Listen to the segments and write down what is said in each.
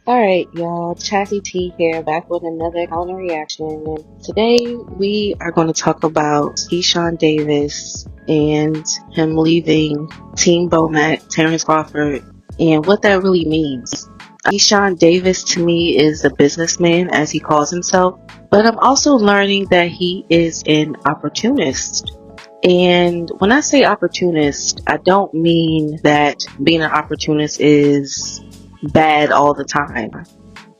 Alright, y'all, Chassie T here, back with another counter reaction. And today we are going to talk about Keyshawn Davis and him leaving Team Bomac, Terrence Crawford, and what that really means. Keyshawn Davis to me is a businessman, as he calls himself, but I'm also learning that he is an opportunist. And when I say opportunist, I don't mean that being an opportunist is bad all the time.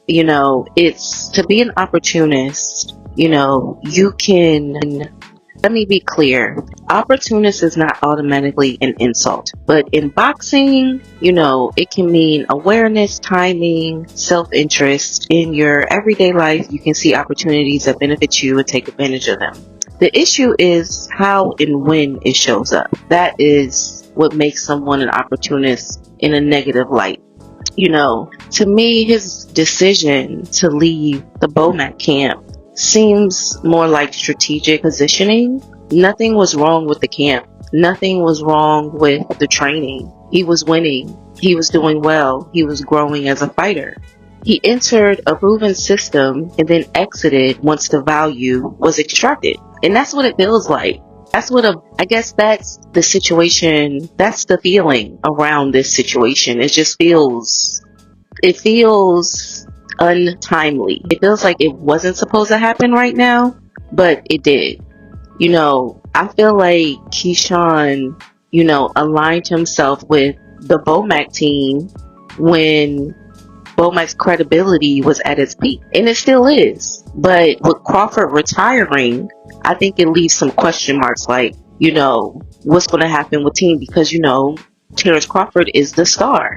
It's to be an opportunist, you can, let me be clear, opportunist is not automatically an insult, but in boxing, it can mean awareness, timing, self-interest. In your everyday life, you can see opportunities that benefit you and take advantage of them. The issue is how and when it shows up. That is what makes someone an opportunist in a negative light. To me, his decision to leave the Bomac camp seems more like strategic positioning. Nothing was wrong with the camp. Nothing was wrong with the training. He was winning. He was doing well. He was growing as a fighter. He entered a proven system and then exited once the value was extracted. And that's what it feels like. I guess that's the situation, that's the feeling around this situation. It feels untimely. It feels like it wasn't supposed to happen right now, but it did. I feel like Keyshawn, aligned himself with the Bomac team when Bomac's credibility was at its peak, and it still is. But with Crawford retiring, I think it leaves some question marks, like, what's going to happen with team, because, Terrence Crawford is the star.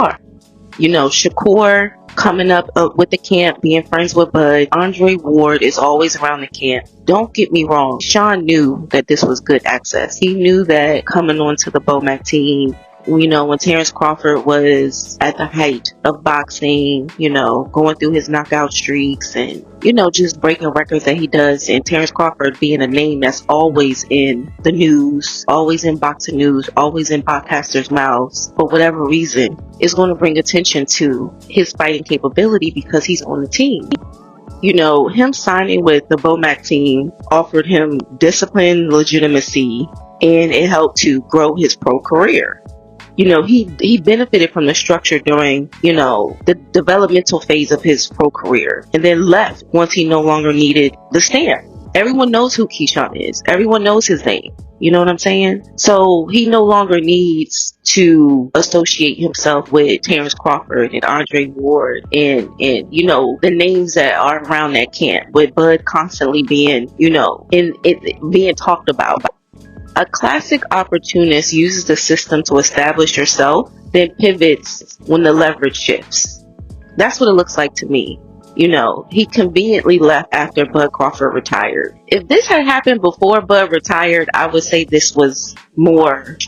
Shakur coming up with the camp, being friends with Bud. Andre Ward is always around the camp. Don't get me wrong, Sean knew that this was good access. He knew that coming onto the Bomac team, when Terrence Crawford was at the height of boxing, going through his knockout streaks and, just breaking records that he does, and Terrence Crawford being a name that's always in the news, always in boxing news, always in podcasters' mouths, for whatever reason, is going to bring attention to his fighting capability because he's on the team. Him signing with the Bomac team offered him discipline, legitimacy, and it helped to grow his pro career. He benefited from the structure during, the developmental phase of his pro career, and then left once he no longer needed the stamp. Everyone knows who Keyshawn is. Everyone knows his name. You know what I'm saying? So he no longer needs to associate himself with Terrence Crawford and Andre Ward and the names that are around that camp, with Bud constantly being, being talked about. A classic opportunist uses the system to establish yourself, then pivots when the leverage shifts. That's what it looks like to me. He conveniently left after Bud Crawford retired. If this had happened before Bud retired, I would say this was more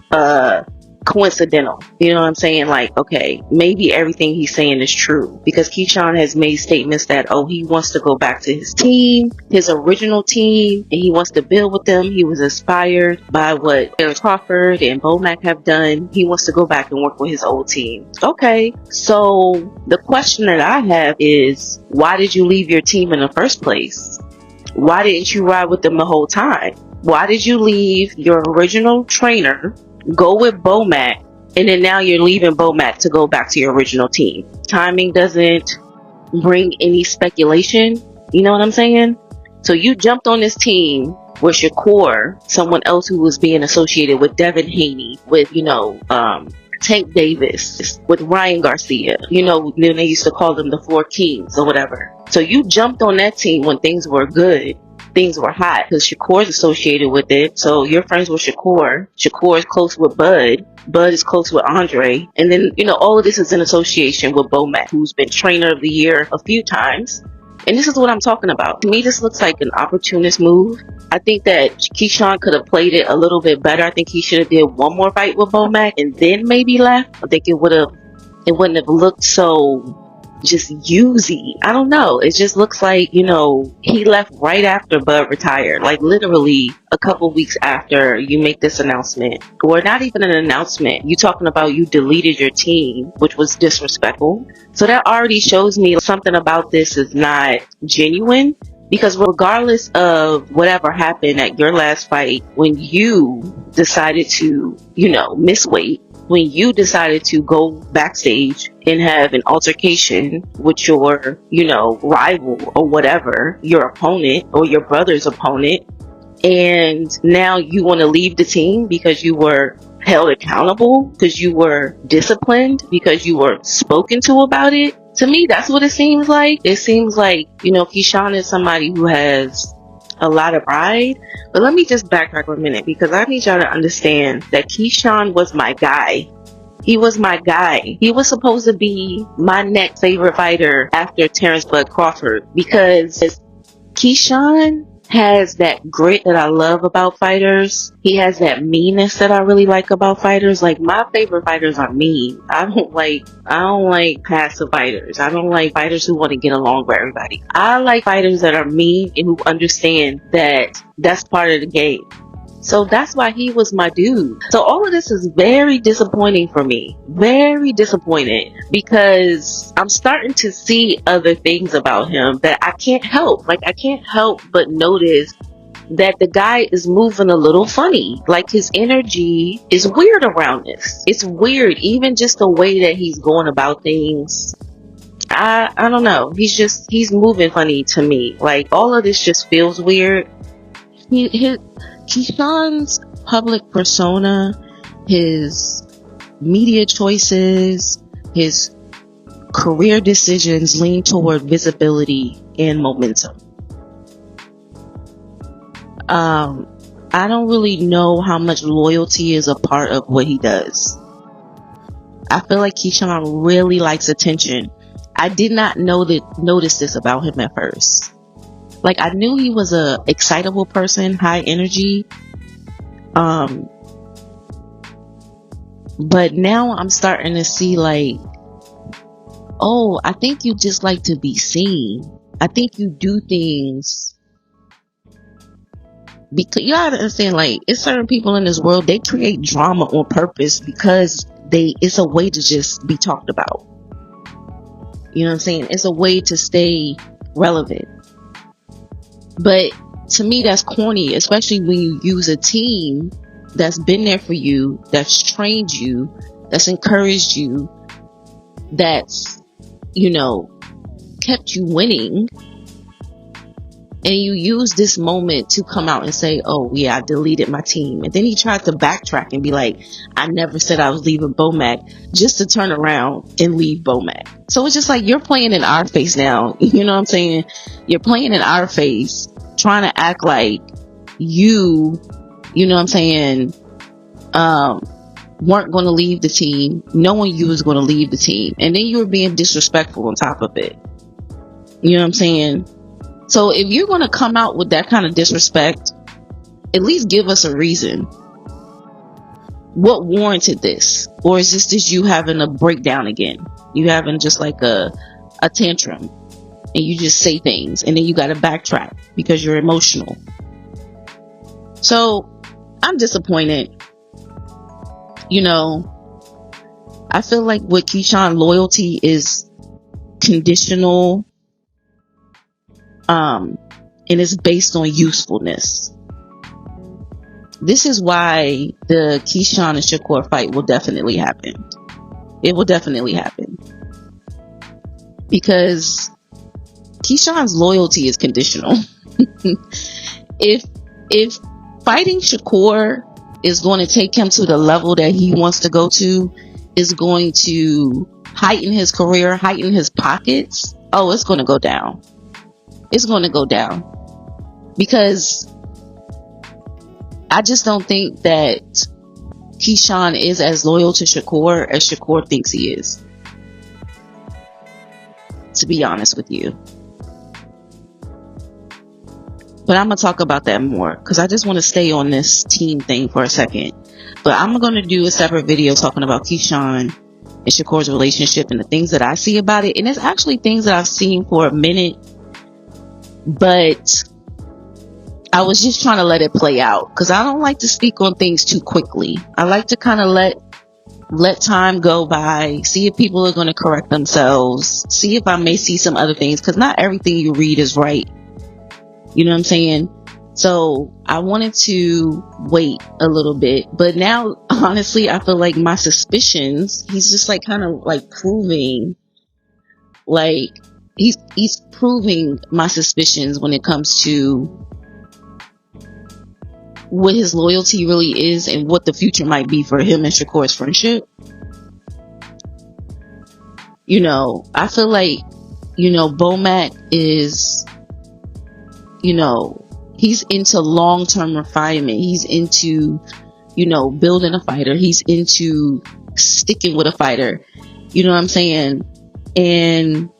coincidental. You know what I'm saying? Like, okay, maybe everything he's saying is true, because Keyshawn has made statements that, he wants to go back to his team, his original team, and he wants to build with them. He was inspired by what Terrence Crawford and Bomac have done. He wants to go back and work with his old team. Okay, so the question that I have is, why did you leave your team in the first place? Why didn't you ride with them the whole time? Why did you leave your original trainer, go with Bomac, and then now you're leaving Bomac to go back to your original team? Timing doesn't bring any speculation. You know what I'm saying? So you jumped on this team with Shakur, someone else who was being associated with Devin Haney, with, Tank Davis, with Ryan Garcia. Then they used to call them the Four Kings or whatever. So you jumped on that team when things were good. Things were hot because Shakur's associated with it. So you're friends with Shakur. Shakur is close with Bud. Bud is close with Andre. And then, all of this is in association with Bomac, who's been trainer of the year a few times. And this is what I'm talking about. To me, this looks like an opportunist move. I think that Keyshawn could have played it a little bit better. I think he should have did one more fight with Bomac and then maybe left. I think it wouldn't have looked so just usy. I don't know. It just looks like, he left right after Bud retired, like literally a couple weeks after you make this announcement, or not even an announcement, you talking about you deleted your team, which was disrespectful. So that already shows me something about this is not genuine. Because regardless of whatever happened at your last fight, when you decided to, miss weight, when you decided to go backstage and have an altercation with your, rival or whatever, your opponent or your brother's opponent, and now you want to leave the team because you were held accountable, because you were disciplined, because you were spoken to about it. To me, that's what it seems like. It seems like, Keyshawn is somebody who has a lot of pride. But let me just backtrack for a minute, because I need y'all to understand that Keyshawn was my guy. He was my guy. He was supposed to be my next favorite fighter after Terrence Bud Crawford, because Keyshawn has that grit that I love about fighters. He has that meanness that I really like about fighters. Like, my favorite fighters are mean. I don't like passive fighters. I don't like fighters who want to get along with everybody. I like fighters that are mean and who understand that that's part of the game. So that's why he was my dude. So all of this is very disappointing for me. Very disappointed, because I'm starting to see other things about him that I can't help. Like, I can't help but notice that the guy is moving a little funny. Like, his energy is weird around this. It's weird. Even just the way that he's going about things. I don't know. He's moving funny to me. Like, all of this just feels weird. Keyshawn's public persona, his media choices, his career decisions lean toward visibility and momentum. I don't really know how much loyalty is a part of what he does. I feel like Keyshawn really likes attention. I did not notice this about him at first. Like, I knew he was a excitable person, high energy. But now I'm starting to see, like, oh, I think you just like to be seen. I think you do things because you gotta understand, like, it's certain people in this world, they create drama on purpose because it's a way to just be talked about. You know what I'm saying? It's a way to stay relevant. But to me, that's corny, especially when you use a team that's been there for you, that's trained you, that's encouraged you, that's, kept you winning. And you use this moment to come out and say, oh, yeah, I deleted my team. And then he tried to backtrack and be like, I never said I was leaving Bomac, just to turn around and leave Bomac. So it's just like, you're playing in our face now. You know what I'm saying? You're playing in our face, trying to act like you know what I'm saying, weren't going to leave the team, knowing you was going to leave the team. And then you were being disrespectful on top of it. You know what I'm saying? So if you're going to come out with that kind of disrespect, at least give us a reason. What warranted this? Or is this just you having a breakdown again? You having just like a tantrum, and you just say things and then you got to backtrack because you're emotional. So I'm disappointed. I feel like with Keyshawn, loyalty is conditional, and it's based on usefulness. This is why the Keyshawn and Shakur fight will definitely happen. It will definitely happen. Because Keyshawn's loyalty is conditional. If fighting Shakur is going to take him to the level that he wants to go to, is going to heighten his career, heighten his pockets, oh, it's going to go down. It's going to go down. Because I just don't think that Keyshawn is as loyal to Shakur as Shakur thinks he is. To be honest with you. But I'm going to talk about that more, because I just want to stay on this team thing for a second. But I'm going to do a separate video talking about Keyshawn and Shakur's relationship and the things that I see about it. And it's actually things that I've seen for a minute. But I was just trying to let it play out, because I don't like to speak on things too quickly. I like to kind of let time go by, see if people are going to correct themselves, see if I may see some other things, because not everything you read is right. You know what I'm saying? So I wanted to wait a little bit, but now honestly I feel like my suspicions, he's just like kind of like proving, like he's proving my suspicions when it comes to what his loyalty really is and what the future might be for him and Shakur's friendship. You know, I feel like, you know, Bomac is, you know, he's into long-term refinement. He's into, you know, building a fighter. He's into sticking with a fighter. You know what I'm saying? And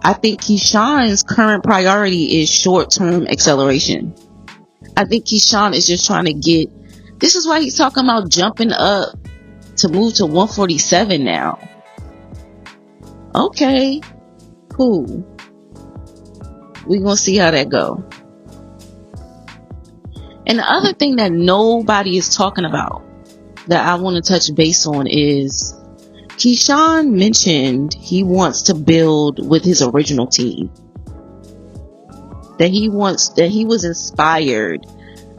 I think Keyshawn's current priority is short-term acceleration. I think Keyshawn is just trying to get, this is why he's talking about jumping up to move to 147 now. Okay, cool. We're gonna see how that go. And the other thing that nobody is talking about that I want to touch base on is Keyshawn mentioned he wants to build with his original team. That he was inspired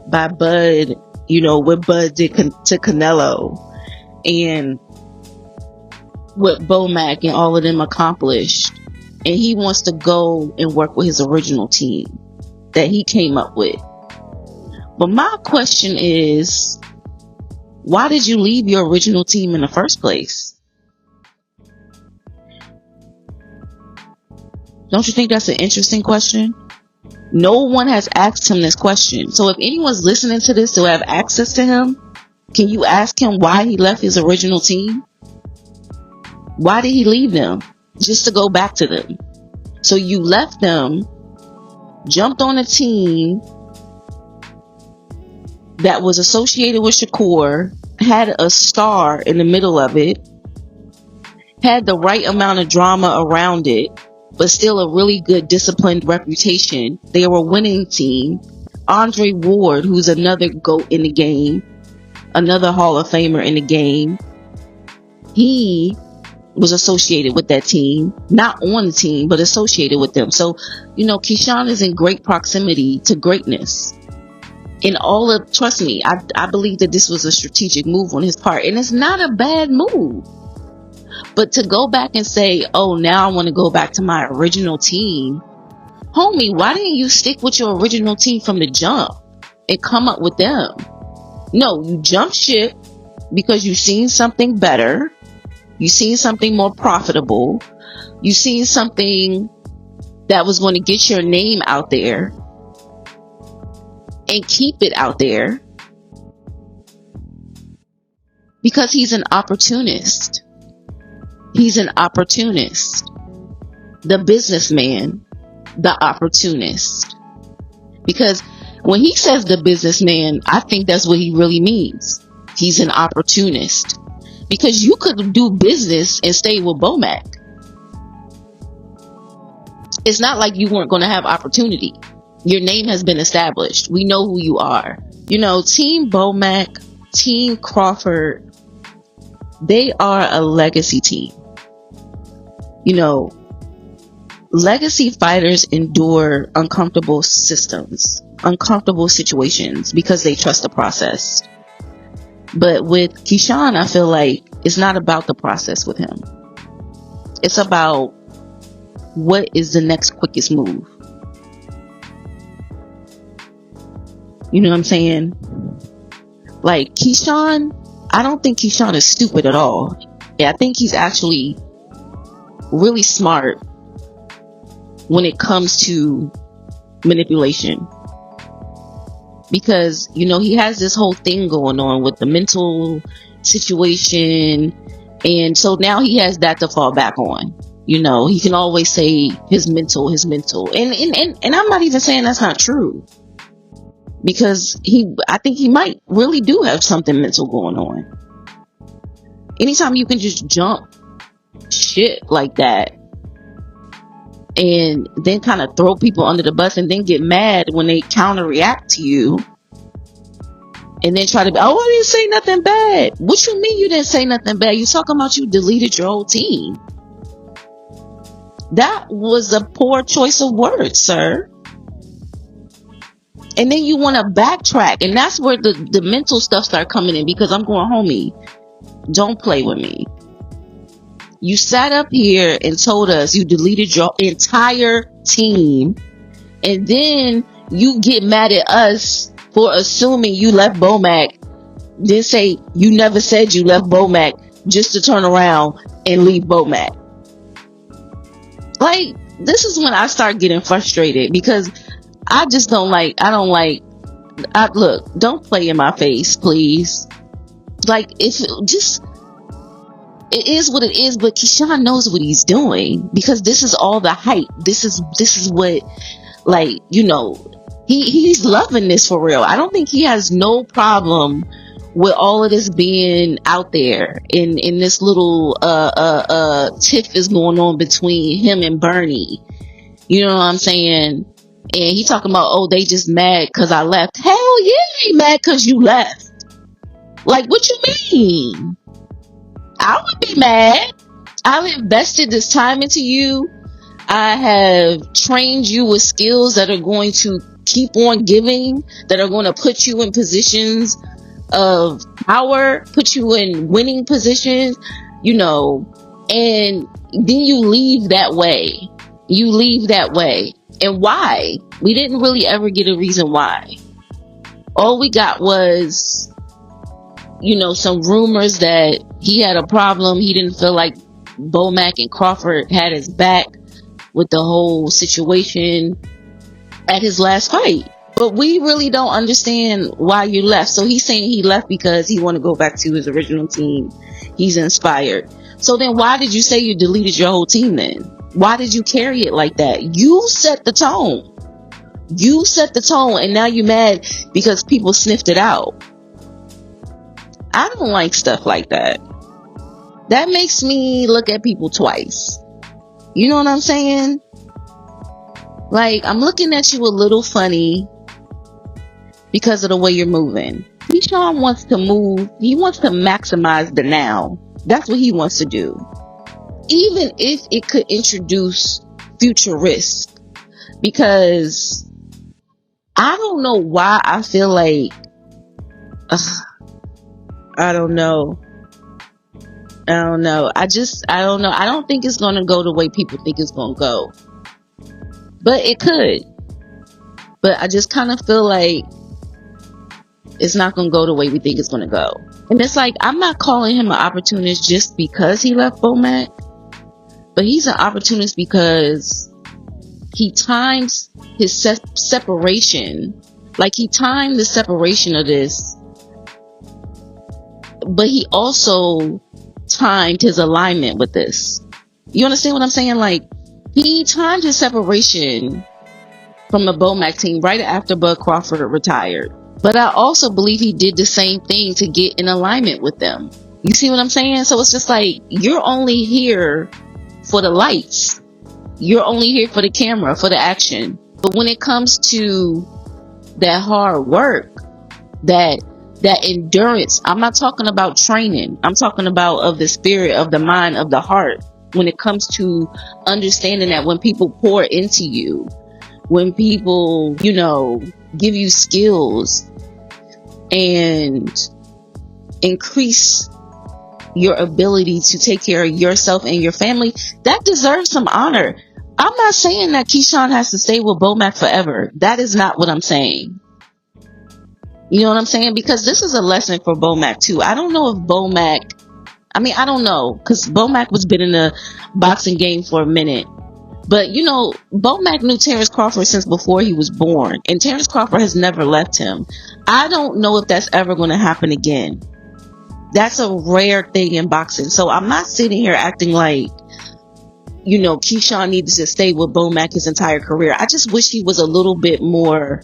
by Bud, you know, what Bud did to Canelo and what Bomac and all of them accomplished. And he wants to go and work with his original team that he came up with. But my question is, why did you leave your original team in the first place? Don't you think that's an interesting question? No one has asked him this question. So if anyone's listening to this who have access to him, can you ask him why he left his original team? Why did he leave them? Just to go back to them. So you left them, jumped on a team that was associated with Shakur, had a star in the middle of it, had the right amount of drama around it, but still a really good disciplined reputation. They were a winning team. Andre Ward, who's another GOAT in the game, another Hall of Famer in the game, he was associated with that team, not on the team, but associated with them. So, you know, Keyshawn is in great proximity to greatness. In all of, trust me, I believe that this was a strategic move on his part, and it's not a bad move. But to go back and say, oh, now I want to go back to my original team, homie, why didn't you stick with your original team from the jump and come up with them? No, you jumped ship because you seen something better. You seen something more profitable. You seen something that was going to get your name out there and keep it out there, because he's an opportunist. He's an opportunist. The businessman, the opportunist. Because when he says the businessman, I think that's what he really means. He's an opportunist. Because you could do business and stay with Bomac. It's not like you weren't going to have opportunity. Your name has been established. We know who you are. You know, Team Bomac, Team Crawford, they are a legacy team. You know, legacy fighters endure uncomfortable systems, uncomfortable situations, because they trust the process. But with Keyshawn, I feel like it's not about the process with him. It's about what is the next quickest move. You know what I'm saying? Like Keyshawn, I don't think Keyshawn is stupid at all. I think he's actually really smart when it comes to manipulation. Because, you know, he has this whole thing going on with the mental situation. And so now he has that to fall back on. You know, he can always say his mental. And I'm not even saying that's not true. Because I think he might really do have something mental going on. Anytime you can just jump shit like that and then kind of throw people under the bus and then get mad when they counter react to you and then try to be, oh, I didn't say nothing bad. What you mean you didn't say nothing bad? You talking about you deleted your whole team. That was a poor choice of words, sir. And then you want to backtrack, and that's where the mental stuff start coming in, because I'm going, homie, don't play with me. You sat up here and told us you deleted your entire team, and then you get mad at us for assuming you left Bomac, then say you never said you left Bomac, just to turn around and leave Bomac. Like, this is when I start getting frustrated, because I just don't like, look, don't play in my face, please. Like, it is what it is, but Keyshawn knows what he's doing, because this is all the hype. This is what, like, you know, he's loving this for real. I don't think he has no problem with all of this being out there, in this little tiff is going on between him and Bernie. You know what I'm saying? And he talking about, oh, they just mad because I left. Hell yeah, they mad because you left. Like, what you mean? I would be mad. I've invested this time into you. I have trained you with skills that are going to keep on giving, that are going to put you in positions of power, put you in winning positions, you know, and then you leave that way. You leave that way. And why? We didn't really ever get a reason why. All we got was, you know, some rumors that he had a problem. He didn't feel like Bomac and Crawford had his back with the whole situation at his last fight. But we really don't understand why you left. So he's saying he left because he want to go back to his original team. He's inspired. So then why did you say you deleted your whole team then? Why did you carry it like that? You set the tone. You set the tone, and now you're mad because people sniffed it out. I don't like stuff like that. That makes me look at people twice. You know what I'm saying? Like, I'm looking at you a little funny because of the way you're moving. Keyshawn wants to move. He wants to maximize the now. That's what he wants to do. Even if it could introduce future risk. Because I don't know why I feel like, I don't know. I don't know. I don't know. I don't think it's going to go the way people think it's going to go. But it could. But I just kind of feel like it's not going to go the way we think it's going to go. And it's like, I'm not calling him an opportunist just because he left Bomac. But he's an opportunist because he times his separation. Like, he timed the separation of this. But he also timed his alignment with this. You understand what I'm saying? Like, he timed his separation from the Bomac team right after Bud Crawford retired. But I also believe he did the same thing to get in alignment with them. You see what I'm saying? So it's just like, you're only here for the lights. You're only here for the camera, for the action. But when it comes to that hard work, that endurance, I'm not talking about training. I'm talking about of the spirit, of the mind, of the heart. When it comes to understanding that when people pour into you, when people, you know, give you skills and increase your ability to take care of yourself and your family, that deserves some honor. I'm not saying that Keyshawn has to stay with Bomac forever. That is not what I'm saying. You know what I'm saying? Because this is a lesson for Bomac too. I don't know if Bomac, I don't know, because Bomac was been in the boxing game for a minute. But, you know, Bomac knew Terrence Crawford since before he was born. And Terrence Crawford has never left him. I don't know if that's ever going to happen again. That's a rare thing in boxing. So I'm not sitting here acting like, you know, Keyshawn needed to stay with Bomac his entire career. I just wish he was a little bit more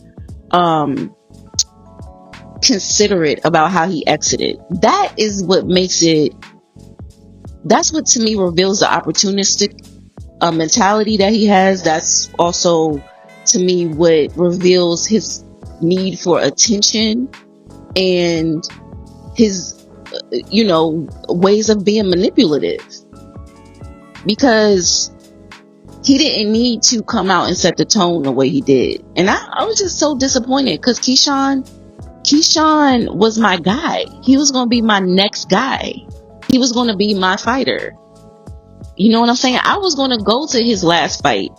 considerate about how he exited. That is what makes it, that's what to me reveals the opportunistic mentality that he has. That's also, to me, what reveals his need for attention and his, ways of being manipulative. Because he didn't need to come out and set the tone the way he did. And I was just so disappointed because Keyshawn was my guy. He was going to be my next guy. He was going to be my fighter. You know what I'm saying? I was going to go to his last fight.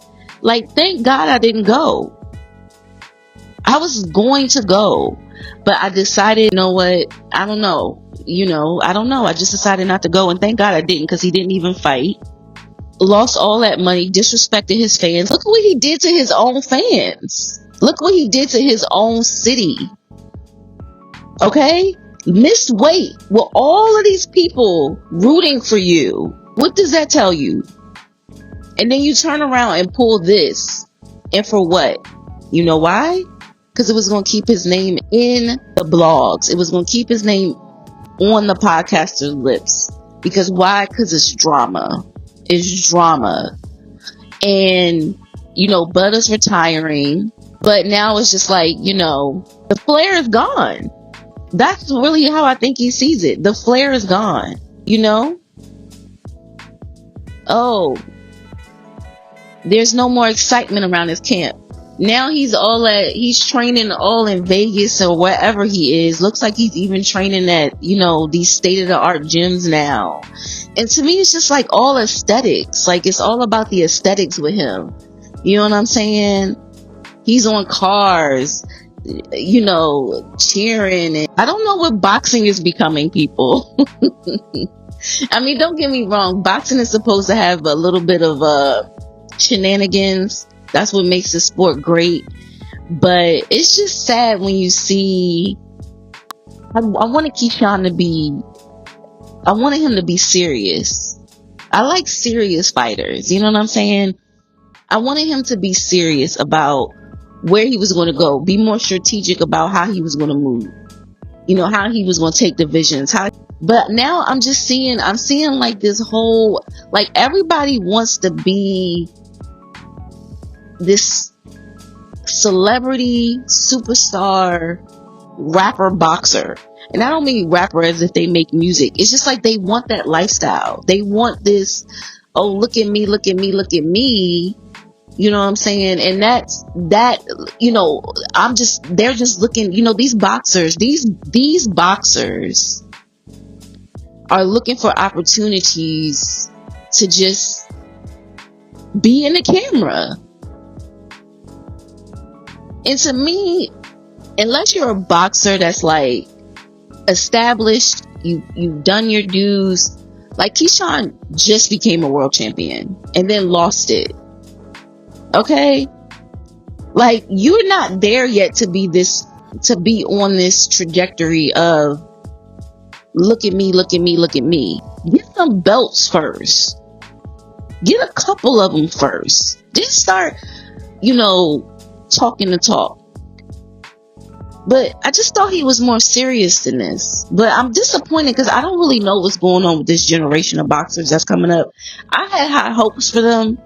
Like, thank God I didn't go. I was going to go, but I decided, you know what? I don't know. I don't know. I just decided not to go, and thank God I didn't, because he didn't even fight. Lost all that money, disrespected his fans. Look what he did to his own fans. Look what he did to his own city. Okay? Missed weight with all of these people rooting for you. What does that tell you? And then you turn around and pull this. And for what? You know why? Because it was going to keep his name in the blogs. It was going to keep his name on the podcaster's lips. Because why? Because it's drama. It's drama. And, Butter's retiring. But now it's just like, the flair is gone. That's really how I think he sees it. The flair is gone. Oh, there's no more excitement around his camp. Now he's training all in Vegas or wherever he is. Looks like he's even training at, these state-of-the-art gyms now. And to me, it's just like all aesthetics. Like, it's all about the aesthetics with him. You know what I'm saying? He's on cars, cheering. And I don't know what boxing is becoming, people. I mean, don't get me wrong. Boxing is supposed to have a little bit of shenanigans. That's what makes the sport great. But it's just sad when you see. I wanted him to be serious. I like serious fighters. You know what I'm saying? I wanted him to be serious about where he was going to go. Be more strategic about how he was going to move. How he was going to take divisions. But now I'm seeing like this whole, like, everybody wants to be this celebrity, superstar, rapper, boxer. And I don't mean rapper as if they make music. It's just like they want that lifestyle. They want this, oh, look at me, look at me, look at me. You know what I'm saying? And they're just looking, these boxers are looking for opportunities to just be in the camera. And to me, unless you're a boxer that's like established, you've done your dues. Like, Keyshawn just became a world champion and then lost it. Okay? Like, you're not there yet to be on this trajectory of look at me, look at me, look at me. Get some belts first. Get a couple of them first. Just start, talking the talk. But I just thought he was more serious than this. But I'm disappointed because I don't really know what's going on with this generation of boxers that's coming up. I had high hopes for them,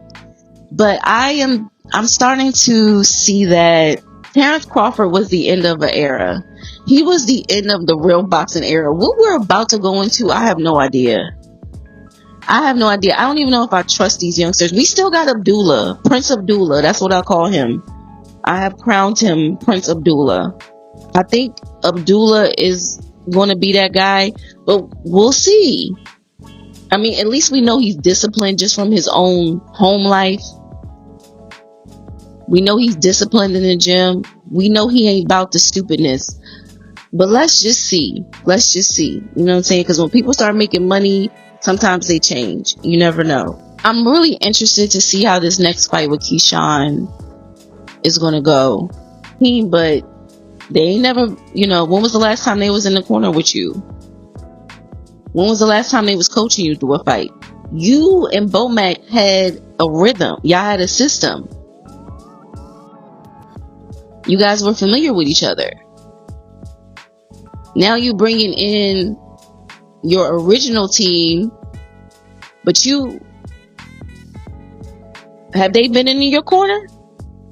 but I'm starting to see that Terrence Crawford was the end of an era. He was the end of the real boxing era. What we're about to go into, I have no idea. I don't even know if I trust these youngsters. We still got Abdullah, Prince Abdullah. That's what I call him. I have crowned him Prince Abdullah. I think Abdullah is going to be that guy, but we'll see. I mean, at least we know he's disciplined just from his own home life. We know he's disciplined in the gym. We know he ain't about the stupidness. But let's just see. You know what I'm saying? Because when people start making money, sometimes they change. You never know. I'm really interested to see how this next fight with Keyshawn is going to go. But they ain't never, when was the last time they was in the corner with you? When was the last time they was coaching you through a fight? You and Bomac had a rhythm. Y'all had a system. You guys were familiar with each other. Now you bringing in your original team, but you Have they been in your corner?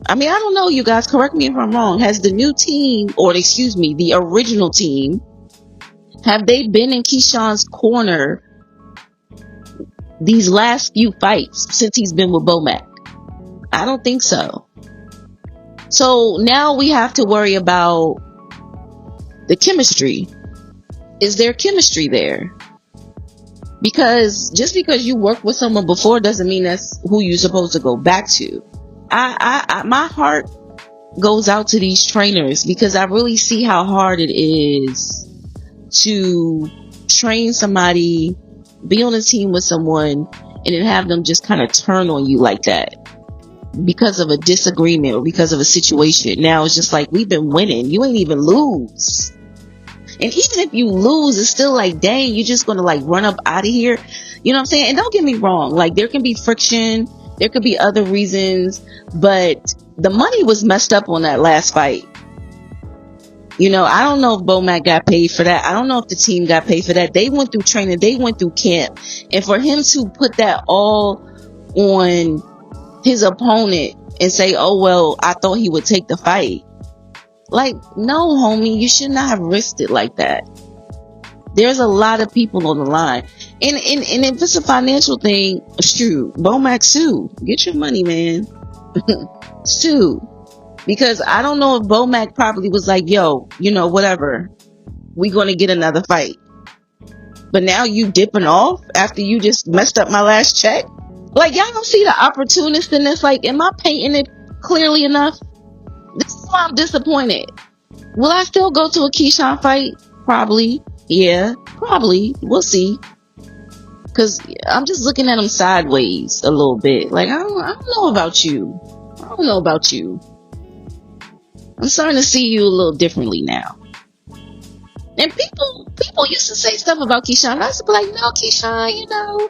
I mean, I don't know, you guys, correct me if I'm wrong. Has the new team, or excuse me, the original team, have they been in Keyshawn's corner these last few fights since he's been with Bomac? I don't think so. So now we have to worry about the chemistry. Is there chemistry there? Because just because you worked with someone before doesn't mean that's who you're supposed to go back to. My heart goes out to these trainers, because I really see how hard it is to train somebody, be on a team with someone, and then have them just kind of turn on you like that because of a disagreement or because of a situation. Now it's just like, we've been winning, you ain't even lose. And even if you lose, it's still like, dang, you're just gonna like run up out of here. You know what I'm saying? And don't get me wrong, like there can be friction, there could be other reasons, but the money was messed up on that last fight. You know, I don't know if Bomac got paid for that. I don't know if the team got paid for that. They went through training, they went through camp. And for him to put that all on his opponent and say, oh, well, I thought he would take the fight. Like, no, homie, you should not have risked it like that. There's a lot of people on the line. And if it's a financial thing, shoot, Bomac, sue. Get your money, man. Sue. Because I don't know if Bomac probably was like, yo, you know, whatever, we gonna get another fight. But now you dipping off after you just messed up my last check? Like, y'all don't see the opportunist in this? Like, am I painting it clearly enough? This is why I'm disappointed. Will I still go to a Keyshawn fight? Probably. Yeah, probably. We'll see. Because I'm just looking at him sideways a little bit. Like, I don't know about you. I don't know about you. I'm starting to see you a little differently now. And people used to say stuff about Keyshawn. I used to be like, no, Keyshawn, you know,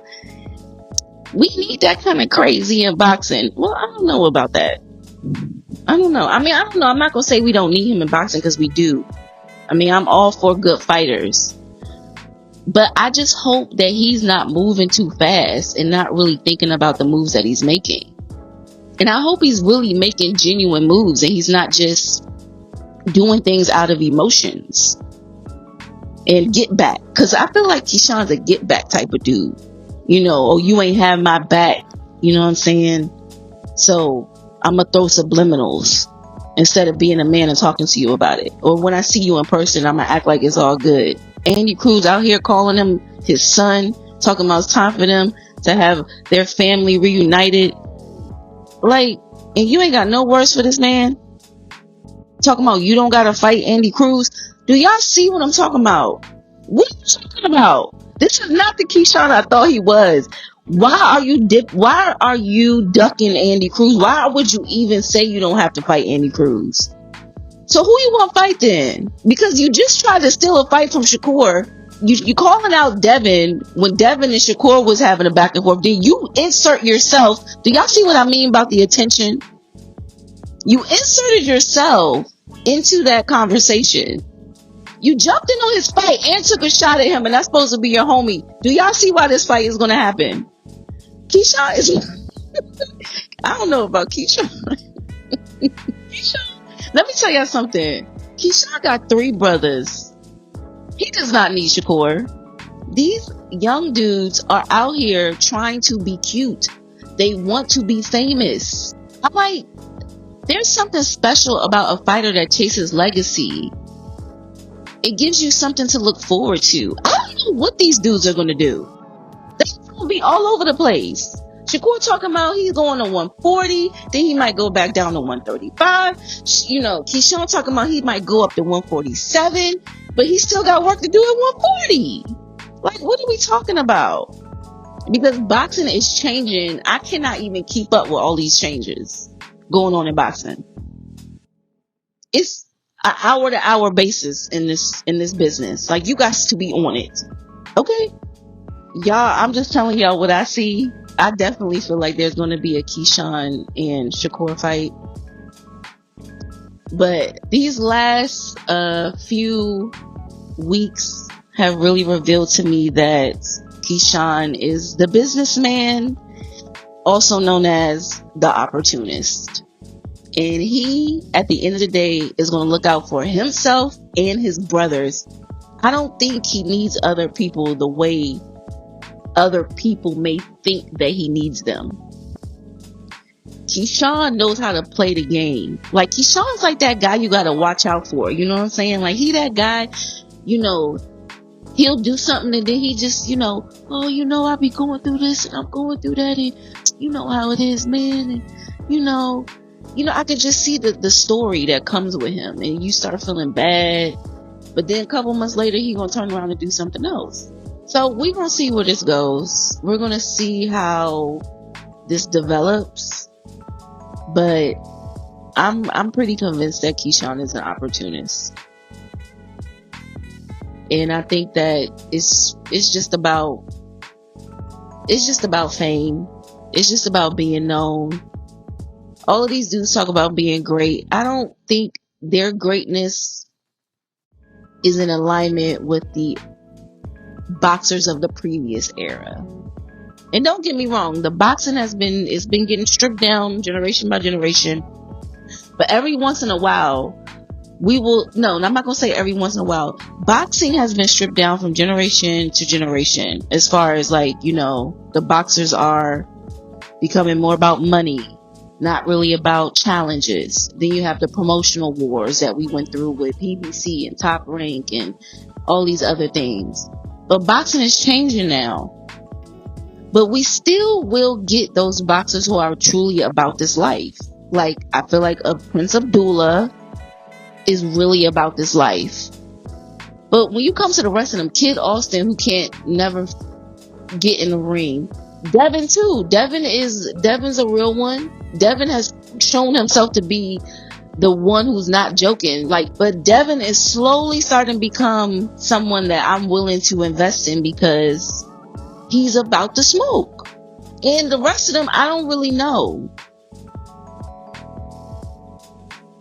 we need that kind of crazy in boxing. Well, I don't know about that. I don't know. I mean, I don't know. I'm not going to say we don't need him in boxing, because we do. I mean, I'm all for good fighters. But I just hope that he's not moving too fast and not really thinking about the moves that he's making. And I hope he's really making genuine moves and he's not just doing things out of emotions and get back. Because I feel like Keyshawn's a get back type of dude. You know, oh, you ain't have my back. You know what I'm saying? So I'm going to throw subliminals instead of being a man and talking to you about it. Or when I see you in person, I'm going to act like it's all good. Andy Cruz out here calling him his son, talking about it's time for them to have their family reunited. Like, and you ain't got no words for this man? Talking about you don't gotta fight Andy Cruz. Do y'all see what I'm talking about? What are you talking about? This is not the Keyshawn I thought he was. Why are you ducking Andy Cruz? Why would you even say you don't have to fight Andy Cruz? So who you want to fight then? Because you just tried to steal a fight from Shakur. You calling out Devin when Devin and Shakur was having a back and forth. Did you insert yourself? Do y'all see what I mean about the attention? You inserted yourself into that conversation. You jumped in on his fight and took a shot at him, and that's supposed to be your homie. Do y'all see why this fight is going to happen? Keyshawn is... I don't know about Keyshawn. Keyshawn, let me tell y'all something. Keyshawn got 3 brothers. He does not need Shakur. These young dudes are out here trying to be cute. They want to be famous. I'm like, there's something special about a fighter that chases legacy. It gives you something to look forward to. I don't know what these dudes are going to do. They're going to be all over the place. Shakur talking about he's going to 140, then he might go back down to 135. You know, Keyshawn talking about he might go up to 147, but he still got work to do at 140. Like, what are we talking about? Because boxing is changing. I cannot even keep up with all these changes going on in boxing. It's an hour to hour basis in this business. Like, you guys to be on it. Okay? Y'all, I'm just telling y'all what I see. I definitely feel like there's going to be a Keyshawn and Shakur fight. But these last few weeks have really revealed to me that Keyshawn is the businessman also known as the Opportunist. And he, at the end of the day, is going to look out for himself and his brothers. I don't think he needs other people the way other people may think that he needs them. Keyshawn knows how to play the game. Like, Keyshawn's like that guy you got to watch out for. You know what I'm saying? Like, he that guy, he'll do something and then he just, oh, I be going through this and I'm going through that, and you know how it is, man. And, I could just see the story that comes with him, and you start feeling bad. But then a couple months later, he gonna turn around and do something else. So we're gonna see where this goes. We're gonna see how this develops. But I'm pretty convinced that Keyshawn is an opportunist. And I think that it's just about fame. It's just about being known. All of these dudes talk about being great. I don't think their greatness is in alignment with the boxers of the previous era. And don't get me wrong, the boxing has been getting stripped down generation by generation. But every once in a while, I'm not going to say every once in a while. Boxing has been stripped down from generation to generation, as far as the boxers are becoming more about money, not really about challenges. Then you have the promotional wars that we went through with PBC and Top Rank and all these other things. But boxing is changing now. But we still will get those boxers who are truly about this life. Like, I feel like a Prince Abdullah is really about this life. But when you come to the rest of them, Kid Austin, who can't never get in the ring, Devin too. Devin's a real one. Devin has shown himself to be the one who's not joking. But Devin is slowly starting to become someone that I'm willing to invest in, because he's about to smoke. And the rest of them, I don't really know.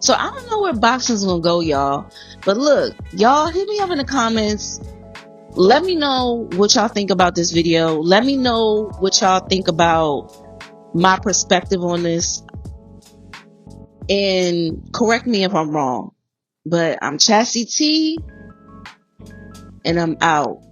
So I don't know where boxing's gonna go, y'all. But look, y'all, hit me up in the comments. Let me know what y'all think about this video. Let me know what y'all think about my perspective on this. And correct me if I'm wrong. But I'm Chassie T, and I'm out.